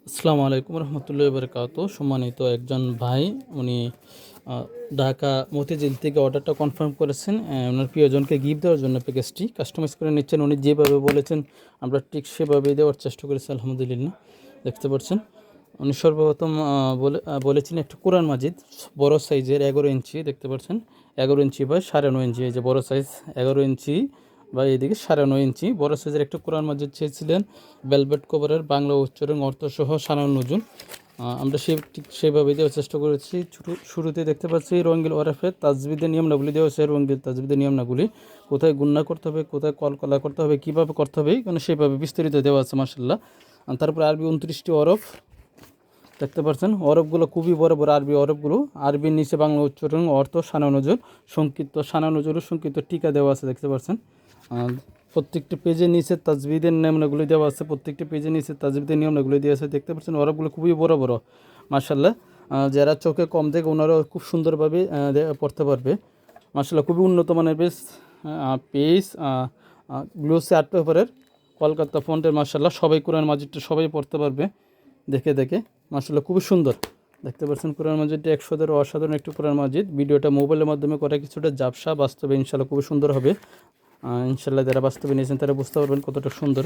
আসসালামু আলাইকুম রহমতুল্লাহি বারাকাতুহু। সম্মানিত একজন ভাই উনি ঢাকা মতিঝিল থেকে অর্ডারটা কনফার্ম করেছেন। ওনার প্রিয়জনকে গিফট দেওয়ার জন্য প্যাকেজটি কাস্টমাইজ করে নিচ্ছেন। উনি যেভাবে বলেছেন আমরা ঠিক সেভাবেই দেওয়ার চেষ্টা করেছি আলহামদুলিল্লাহ। দেখতে পাচ্ছেন উনি সর্বপ্রথম বলেছেন একটা কোরআন মাজিদ বড় সাইজের 11 ইঞ্চি, দেখতে পাচ্ছেন 11 ইঞ্চি বা 9.5 ইঞ্চি, এই যে বড় সাইজ 11 ইঞ্চি বা এদিকে 9.5 ইঞ্চি বড় সাইজের একটা কোরআন মাজিদ চেয়েছিলেন। ভেলভেট কভারের বাংলা উচ্চারণ অর্থসহ সানান নজুন আমরা ঠিক সেভাবে দেওয়ার চেষ্টা করেছি। শুরুতে দেখতে পাচ্ছি রঙ্গিল ওরফে তাজবিদের নিয়মনাগুলি দেওয়া হয়েছে। রঙ্গিল তাজবিদের নিয়মনাগুলি কোথায় গুণনা করতে হবে, কোথায় কলকলা করতে হবে, কীভাবে করতে হবে, মানে সেভাবে বিস্তারিত দেওয়া আছে মাশাআল্লাহ। তারপরে আরবি 29টি হরফ দেখতে পাচ্ছেন। হরফগুলো খুবই বড় বড় আরবি হরফগুলো। আরবির নিচে বাংলা উচ্চারণ অর্থ সানা নজর সংক্ষিপ্ত সানা নজরও সংক্ষিপ্ত টিকা দেওয়া আছে, দেখতে পাচ্ছেন। প্রত্যেকটি পেজের নিচে তাজবিদের নিয়মনাগুলি দেওয়া আছে। প্রত্যেকটি পেজের নিচে তাজবিদের নিয়মনাগুলি দেওয়া আছে, দেখতে পাচ্ছেন। হরফগুলো খুবই বড় বড় মাশাআল্লাহ। যারা চোখে কম দেখে ওনারাও খুব সুন্দরভাবে পড়তে পারবে মাশাআল্লাহ। খুবই উন্নত মানের পেজ গ্লোসি আর্ট পেপারের কলকাতা ফন্টের মাশাআল্লাহ। সবাই কোরআন মাজিদটা সবাই পড়তে পারবে দেখে দেখে মাশাআল্লাহ। খুবই সুন্দর দেখতে পাচ্ছেন কোরআন মাজিদটা 100-এর অসাধারণ একটি কোরআন মাজিদ। ভিডিওটা মোবাইলের মাধ্যমে করা কিছুটা ঝাপসা, বাস্তবে ইনশাআল্লাহ খুবই সুন্দর হবে। ইনশাআল্লাহ যারা বাস্তবে নিয়েছেন তারা বুঝতে পারবেন কতটা সুন্দর।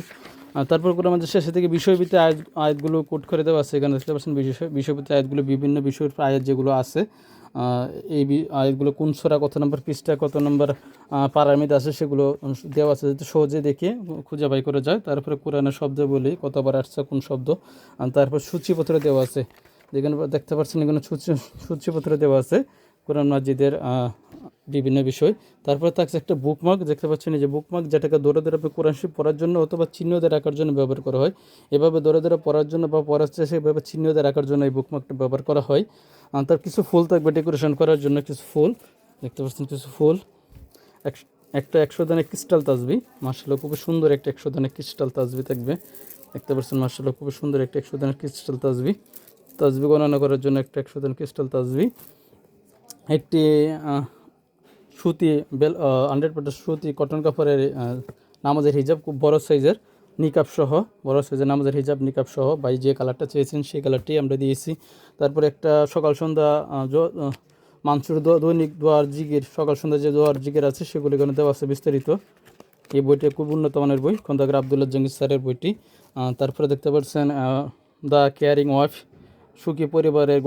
তারপর করে আমাদের শেষে থেকে বিষয়ভিত্তিক আয়াতগুলো কোট করে দেওয়া আছে। এখানে দেখতে পাচ্ছেন বিষয়ভিত্তিক আয়াতগুলো বিভিন্ন বিষয়ের আয়াত যেগুলো আছে, এই আয়াতগুলো কোন সূরা কত নম্বর পৃষ্ঠা কত নম্বর পারার মধ্যে আছে সেগুলো দেওয়া আছে, যাতে সহজে দেখে খুঁজে বাই করা যায়। তারপরে কোরআনের শব্দ বলি কতবার আসছে কোন শব্দ। তারপর সূচিপত্র দেওয়া আছে, যেখানে দেখতে পাচ্ছেন এখানে সূচিপত্র দেওয়া আছে কোরআন মাজিদের বিভিন্ন বিষয়। তারপরে থাকছে একটা বুকমার্ক, দেখতে পাচ্ছেন এই যে বুকমার্ক, যেটাকে দৌড়ে দৌড়ে কোরআন শরীফ পড়ার জন্য অথবা চিহ্ন দিয়ে রাখার জন্য ব্যবহার করা হয়। এভাবে দৌড়ে দৌড়ে পড়ার জন্য বা পড়ার শেষে এভাবে চিহ্ন দিয়ে রাখার জন্য এই বুকমার্কটা ব্যবহার করা হয়। তার কিছু ফুল থাকবে ডেকোরেশন করার জন্য, কিছু ফুল দেখতে পাচ্ছেন, কিছু ফুল। একটা 100 দানের ক্রিস্টাল তাসবি মাশাআল্লাহ, খুবই সুন্দর একটা 100 দানের ক্রিস্টাল তাসবি থাকবে, দেখতে পাচ্ছেন মাশাআল্লাহ খুবই সুন্দর একটা 100 দানের ক্রিস্টাল তাসবি গণনা করার জন্য একটা 100 দানের ক্রিস্টাল তাসবি। একটি সুতি 100% সুতি কটন কাপড়ের নামাজের হিজাব, খুব বড় সাইজের নিকাব সহ, বড় সাইজের নামাজের হিজাব নিকাব সহ, ভাই যে কালারটা চেয়েছেন সেই কালারটি আমরা দিয়েছি। তারপরে একটা সকাল সন্ধ্যা মানসুর দৈনিক দোয়ার জিগির সকাল সন্ধ্যা যে দোয়ার জিগির আছে সেগুলো এখানে দেওয়া আছে বিস্তারিত। এই বইটি খুব উন্নত মানের বই, খন্দকার আবদুল্লাহ জাহাঙ্গীর স্যারের বইটি। তারপরে দেখতে পাচ্ছেন দ্য কেয়ারিং ওয়াইফ, সুখী পরিবারের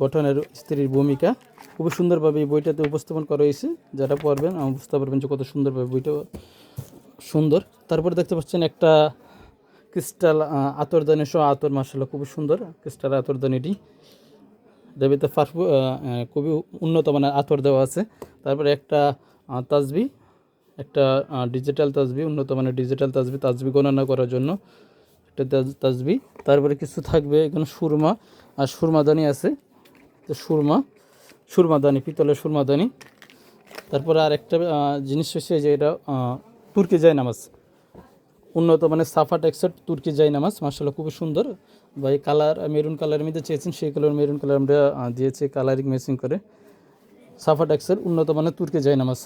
গঠনের স্ত্রীর ভূমিকা, খুবই সুন্দরভাবে এই বইটাতে উপস্থাপন করা হয়েছে। যারা পড়বেন বুঝতে পারবেন যে কত সুন্দরভাবে বইটা সুন্দর। তারপরে দেখতে পাচ্ছেন একটা ক্রিস্টাল আতরদানি সহ আতর মাশাআল্লাহ খুবই সুন্দর ক্রিস্টাল আতরদানিটি, দেবিতে খুবই উন্নত মানের আতর দেওয়া আছে। তারপরে একটা তাসবি, একটা ডিজিটাল তাসবি, উন্নত মানের ডিজিটাল তাসবি গণনা করার জন্য একটা তাসবি। তারপরে কিছু থাকবে এখানে সুরমা আর সুরমাদানি আছে, তো সুরমাদানি পিতলের সুরমাদানি। তারপরে আর একটা জিনিস হচ্ছে যে এটা তুর্কি জায় নামাজ, উন্নত মানের সাফা টেক্সচার তুর্কি জায় নামাজ মাশাআল্লাহ খুবই সুন্দর। ভাই কালার মেরুন কালারের মধ্যে চেয়েছেন, সেই কালার মেরুন কালার আমরা দিয়েছি কালারিং ম্যাচিং করে। সাফা টেক্সচার উন্নত মানের তুর্কি জায় নামাজ।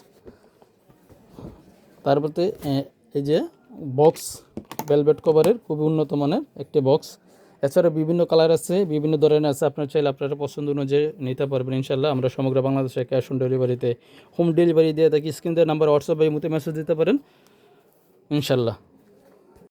তারপরে এই যে বক্স ভেলভেট কভারের খুবই উন্নত মানের একটি বক্স। এছাড়া বিভিন্ন কালার আছে, বিভিন্ন ধরনের আছে, আপনার চাইলে আপনারা পছন্দ অনুযায়ী নিতে পারবেন ইনশাআল্লাহ। আমরা সমগ্র বাংলাদেশে ক্যাশ অন ডেলিভারিতে হোম ডেলিভারি দিয়ে থাকি। স্ক্রিন দেওয়ার নাম্বার হোয়াটসঅ্যাপ বা ইমোতে মেসেজ দিতে পারেন ইনশাআল্লাহ।